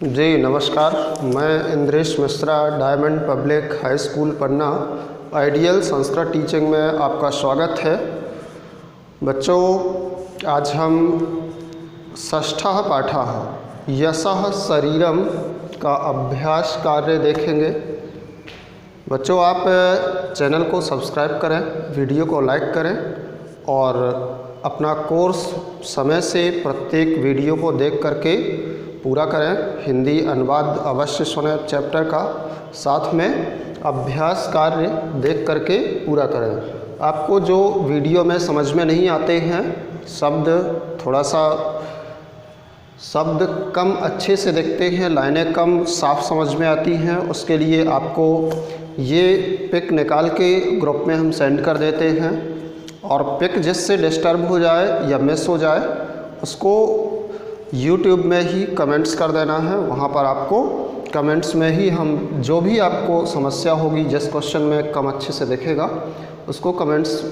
जी नमस्कार, मैं Indresh Mishra diamond public high school Panna ideal Sanskrit teaching में आपका स्वागत है। बच्चों, आज हम षष्ठः पाठः यशः शरीरम का अभ्यास कार्य देखेंगे। बच्चों, आप चैनल को सब्सक्राइब करें, वीडियो को लाइक करें और अपना कोर्स समय से प्रत्येक वीडियो को देख करके पूरा करें। हिंदी अनुवाद अवश्य सुने चैप्टर का, साथ में अभ्यास कार्य देख करके पूरा करें। आपको जो वीडियो में समझ में नहीं आते हैं, शब्द कम अच्छे से दिखते हैं, लाइनें कम साफ समझ में आती हैं, उसके लिए आपको ये पिक निकाल के ग्रुप में हम सेंड कर देते हैं। और पिक जिससे डिस्टर्ब हो जाए या मिस हो जाए उसको YouTube में ही कमेंट्स कर देना है। वहाँ पर आपको कमेंट्स में ही हम जो भी आपको समस्या होगी, जिस क्वेश्चन में कम अच्छे से दिखेगा उसको कमेंट्स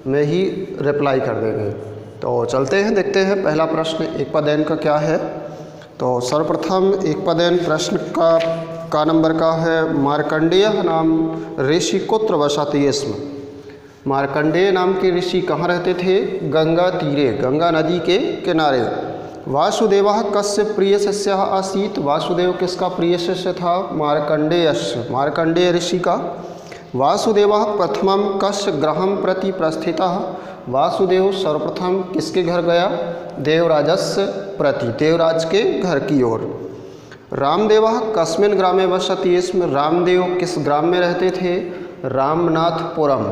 में ही रिप्लाई कर देंगे। तो चलते हैं, देखते हैं पहला प्रश्न एक पदेन का क्या है। तो सर्वप्रथम एक पदेन प्रश्न का नंबर का है, मार्कंडेय नाम ऋषि कुत्र वसति स्म। मार्कंडेय नाम के ऋषि कहाँ रहते थे? गंगा तीरे, गंगा नदी के किनारे। वासुदेवः कस्य प्रिय शिष्यः आसीत्। वासुदेव किसका प्रिय शिष्य था? मार्कंडेयस्य, मार्कंडेय ऋषि का। वासुदेवः प्रथमं कस्य गृहं प्रति प्रस्थितः। वासुदेव सर्वप्रथम किसके घर गया? देवराजस्य प्रति, देवराज के घर की ओर। रामदेवः कस्मिन् ग्रामे वसति स्म। रामदेव किस ग्राम में रहते थे? रामनाथपुरम।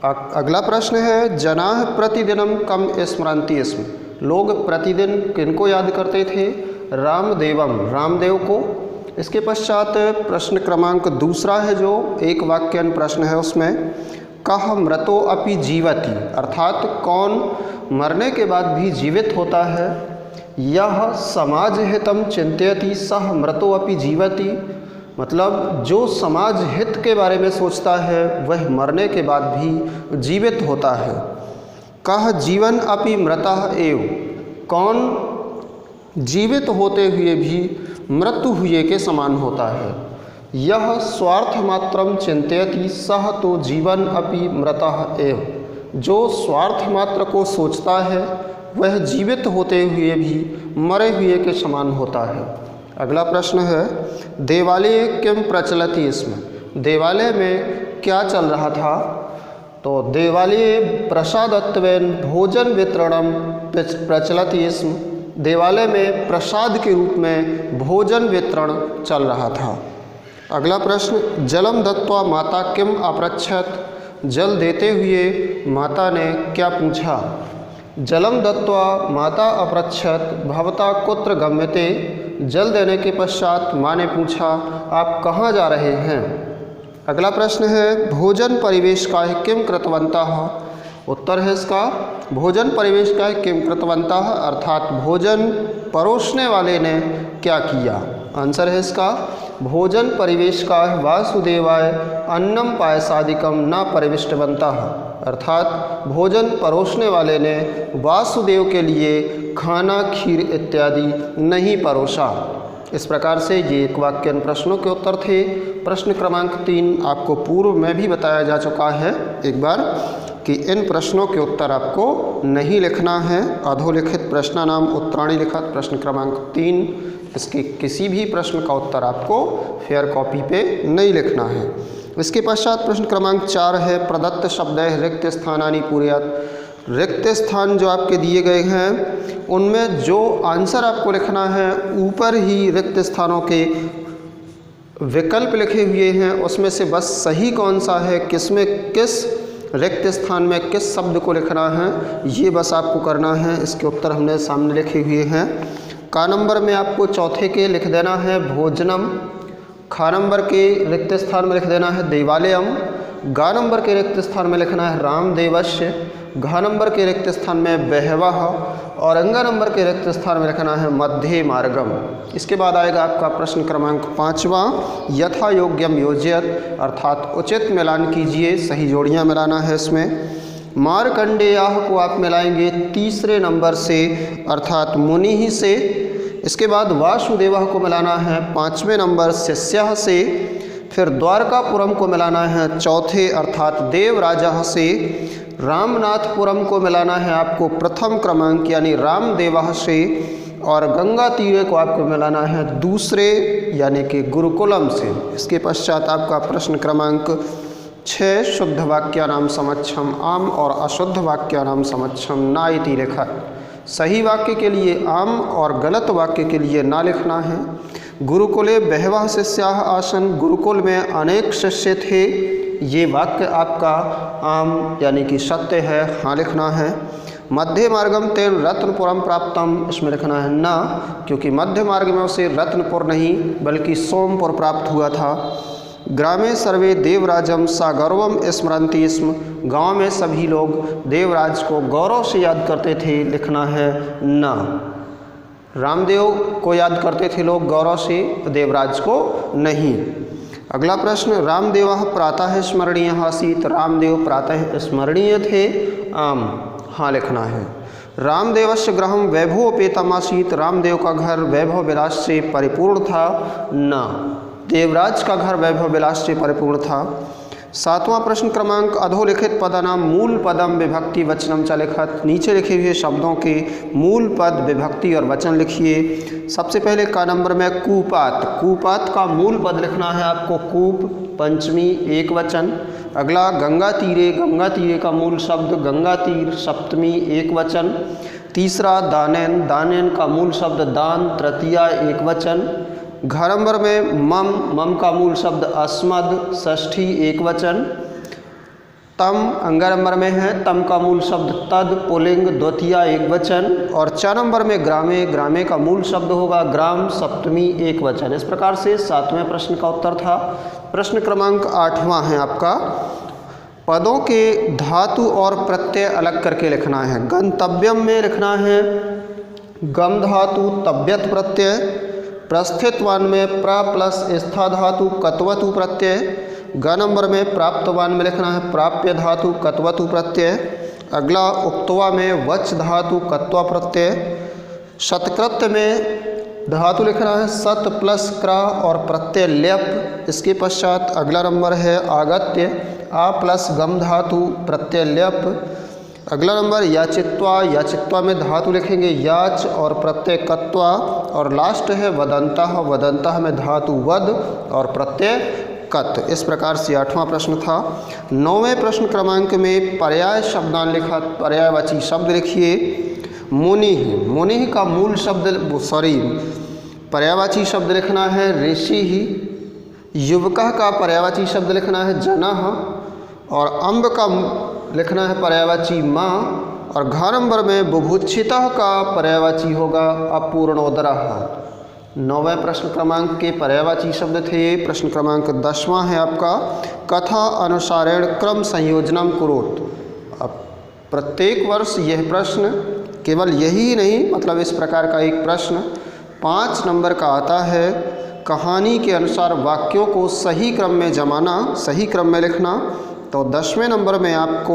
अगला प्रश्न है, जनाः प्रतिदिनं कम स्मरन्ति स्म। लोग प्रतिदिन किनको याद करते थे? रामदेवम, रामदेव को। इसके पश्चात प्रश्न क्रमांक दूसरा है जो एक वाक्यन प्रश्न है, उसमें कः मृतो अपि जीवति, अर्थात कौन मरने के बाद भी जीवित होता है? यह समाज हितम चिंतयति सह मृतो अपि जीवति, मतलब जो समाज हित के बारे में सोचता है वह मरने के बाद भी जीवित होता है। कह जीवन अपि मृतः एव, कौन जीवित होते हुए भी मृत्यु हुए के समान होता है? यह स्वार्थ मात्रम चिंतयति सह तो जीवन अपि मृतः एव, जो स्वार्थ मात्र को सोचता है वह जीवित होते हुए भी मरे हुए के समान होता है। अगला प्रश्न है, देवालये किम प्रचलति स्म। देवालय में क्या चल रहा था? तो देवालये प्रसादत्वेन भोजन वितरणम प्रचलति स्म। देवालय में प्रसाद के रूप में भोजन वितरण चल रहा था। अगला प्रश्न, जलम दत्वा माता किम अपृच्छत। जल देते हुए माता ने क्या पूछा? जलम दत्वा माता अपृच्छत भवता कुत्र गम्यते। जल देने के पश्चात माँ ने पूछा, आप कहाँ जा रहे हैं? अगला प्रश्न है, भोजन परिवेश का किम कृतवन्तः। उत्तर है इसका, भोजन परिवेश का किम कृतवन्तः, अर्थात भोजन परोसने वाले ने क्या किया। आंसर है इसका, भोजन परिवेश का वासुदेवाय अन्नम पायसादिकम न परिविष्टवन्तः, अर्थात भोजन परोसने वाले ने वासुदेव के लिए खाना, खीर इत्यादि नहीं परोसा। इस प्रकार से ये एक वाक्यन प्रश्नों के उत्तर थे। प्रश्न क्रमांक 3 आपको पूर्व में भी बताया जा चुका है एक बार कि इन प्रश्नों के उत्तर आपको नहीं लिखना है। अधोलिखित प्रश्नानाम उत्तराणि लिखत, प्रश्न क्रमांक 3, इसके किसी भी प्रश्न का उत्तर आपको फेयर कॉपी पे नहीं लिखना है। इसके पश्चात प्रश्न क्रमांक 4 है, प्रदत्त शब्दैः रिक्त स्थानानि पूरयत। रिक्त स्थान जो आपके दिए गए हैं उनमें जो आंसर आपको लिखना है, ऊपर ही रिक्त स्थानों के विकल्प लिखे हुए हैं, उसमें से बस सही कौन सा है, किसमें किस रिक्त स्थान में किस शब्द को लिखना है, ये बस आपको करना है। इसके उत्तर हमने सामने लिखे हुए हैं। का नंबर में आपको चौथे के लिख देना है भोजनम। खा नंबर के रिक्त स्थान में लिख देना है देवालयम। गा नंबर के रिक्त स्थान में लिखना है रामदेवस्य। घा नंबर के रिक्त स्थान में बहवः और अंगा नंबर के रिक्त स्थान में लिखना है मध्य मार्गम। इसके बाद आएगा आपका प्रश्न क्रमांक 5वां, यथा योग्यम योजयत, अर्थात उचित मिलान कीजिए, सही जोड़ियां मिलाना है इसमें। मार्कंडेय को आप मिलाएंगे तीसरे नंबर से, अर्थात मुनि ही से। इसके बाद वासुदेवः को मिलाना है 5वें नंबर शिष्यः से। फिर द्वारकापुरम को मिलाना है 4थे अर्थात देवराजः से। रामनाथपुरम को मिलाना है आपको प्रथम क्रमांक यानी रामदेवः से। और गंगा तीरे को आपको मिलाना है 2 यानी कि गुरुकुलम से। इसके पश्चात आपका प्रश्न क्रमांक 6 शुद्ध वाक्यानां समक्षम आम और अशुद्ध वाक्यानां समक्षम ना इति लिखा। सही वाक्य के लिए आम और गलत वाक्य के लिए ना लिखना है। गुरुकुले बहवः शिष्याः आसन्, गुरुकुल में अनेक शिष्य थे, ये वाक्य आपका आम यानी कि सत्य है, हाँ लिखना है। मध्य मार्गम तेन रत्नपुरम प्राप्तम, इसमें लिखना है ना, क्योंकि मध्य मार्ग में उसे रत्नपुर नहीं बल्कि सोमपुर प्राप्त हुआ था। ग्रामे सर्वे देवराजम सा गौरवम स्मरन्ति स्म, गाँव में सभी लोग देवराज को गौरव से याद करते थे, लिखना है ना। रामदेव को याद करते थे लोग गौरव से, देवराज को नहीं। अगला प्रश्न, रामदेवः प्रातः स्मरणीयः आसीत्, रामदेव प्रातः स्मरणीय थे, आम, हाँ लिखना है। रामदेवस्य गृहं वैभवोपेतम् आसीत्, रामदेव का घर वैभव विलास से परिपूर्ण था, ना। देवराज का घर वैभव विलास से परिपूर्ण था। 7वां प्रश्न क्रमांक, अधोलिखित पदानां मूल पदम विभक्ति वचनम च लिखत, नीचे लिखे हुए शब्दों के मूल पद विभक्ति और वचन लिखिए। सबसे पहले का नंबर में कूपात, कूपात का मूल पद लिखना है आपको कूप, पंचमी एक वचन। अगला गंगा तीरे का मूल शब्द गंगा तीर, सप्तमी एक वचन। तीसरा दानैन, दानैन का मूल शब्द दान, तृतीया एक वचन। घ नंबर में मम का मूल शब्द अस्मद, षष्ठी एक वचन। तम अंग नंबर में है, तम का मूल शब्द तद, पुल्लिंग, द्वितीया एक वचन। और च नंबर में ग्रामे का मूल शब्द होगा ग्राम, सप्तमी एक वचन। इस प्रकार से 7वें प्रश्न का उत्तर था। प्रश्न क्रमांक 8वां है आपका, पदों के धातु और प्रत्यय अलग करके लिखना है। गंतव्यम में लिखना है गम धातु तव्यत प्रत्यय, प्रस्थितवान में प्र प्लस स्था धातु कत्वतु प्रत्यय। ग नंबर में प्राप्तवान में लिखना है प्राप्य धातु कत्वतु प्रत्यय। अगला उक्तवा में वच धातु कत्वा प्रत्यय। शतकृत्य में धातु लिखना है सत प्लस क्रा और प्रत्यय ल्यप। इसके पश्चात अगला नंबर है आगत्य, आ प्लस गम धातु प्रत्यय ल्यप। अगला नंबर याचित्वा में धातु लिखेंगे याच और प्रत्यय कत्वा। और लास्ट है वदंतः में धातु वद और प्रत्यय कत। इस प्रकार से 8वां प्रश्न था। 9वें प्रश्न क्रमांक में पर्याय शब्दान लिखा, पर्यायवाची शब्द लिखिए। मुनि का मूल शब्द पर्यायवाची शब्द लिखना है ऋषि ही। युवकः का पर्यायवाची शब्द लिखना है जनः। और अम्ब का लिखना है पर्यायवाची माँ। और घ नंबर में बुभुक्षितः का पर्यायवाची होगा अपूर्णोदरः। 9वें प्रश्न क्रमांक के पर्यायवाची शब्द थे। प्रश्न क्रमांक 10वां है आपका, कथा अनुसारेण क्रम संयोजनम कुरुत। अब प्रत्येक वर्ष यह प्रश्न, केवल यही नहीं मतलब इस प्रकार का एक प्रश्न 5 नंबर का आता है। कहानी के अनुसार वाक्यों को सही क्रम में जमाना, सही क्रम में लिखना। तो 10वें नंबर में आपको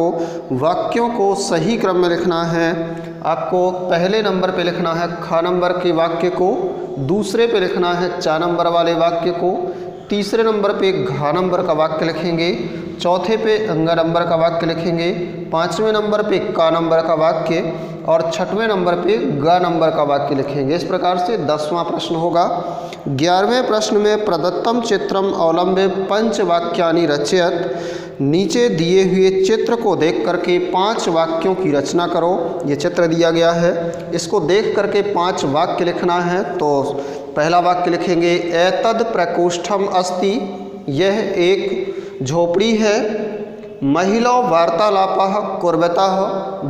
वाक्यों को सही क्रम में लिखना है। आपको पहले नंबर पे लिखना है ख नंबर के वाक्य को, दूसरे पे लिखना है च नंबर वाले वाक्य को, तीसरे नंबर पे घ नंबर का वाक्य लिखेंगे, चौथे पे अंग नंबर का वाक्य लिखेंगे, 5वें नंबर पे क नंबर का वाक्य और 6वें नंबर पे ग नंबर का वाक्य लिखेंगे। इस प्रकार से 10वां प्रश्न होगा। 11वें प्रश्न में प्रदत्तम चित्रम अवलंबे पंचवाक्यानि रचयत। नीचे दिए हुए चित्र को देख करके 5 वाक्यों की रचना करो। ये चित्र दिया गया है, इसको देख करके 5 वाक्य लिखना है। तो पहला वाक्य लिखेंगे एतद प्रकोष्ठम अस्ति, यह एक झोपड़ी है। महिला वार्तालापः कुर्वतः,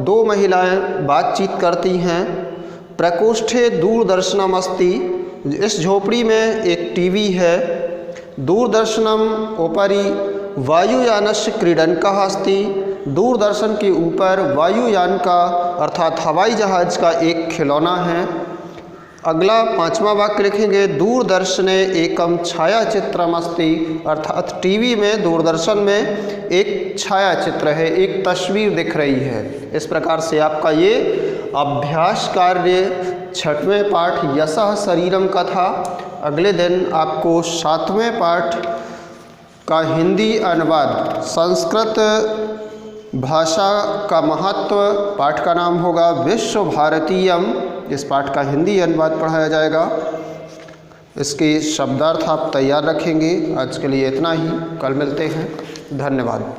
2 महिलाएं बातचीत करती हैं। प्रकोष्ठे दूरदर्शनम अस्ति, इस झोपड़ी में एक टीवी है। दूरदर्शनम उपरि वायुयानस्य क्रीडनकः अस्ति, दूरदर्शन के ऊपर वायुयान का अर्थात हवाई जहाज का एक खिलौना है। अगला 5वां वाक्य लिखेंगे दूरदर्शने एकम छायाचित्रम अस्ति, अर्थात टीवी में दूरदर्शन में एक छायाचित्र है, एक तस्वीर दिख रही है। इस प्रकार से आपका ये अभ्यास कार्य छठवें पाठ यशः शरीरम का था। अगले दिन आपको सातवें पाठ का हिंदी अनुवाद, संस्कृत भाषा का महत्व पाठ का नाम होगा विश्व भारतीयम। इस पाठ का हिंदी अनुवाद पढ़ाया जाएगा। इसके शब्दार्थ आप तैयार रखेंगे। आज के लिए इतना ही, कल मिलते हैं। धन्यवाद।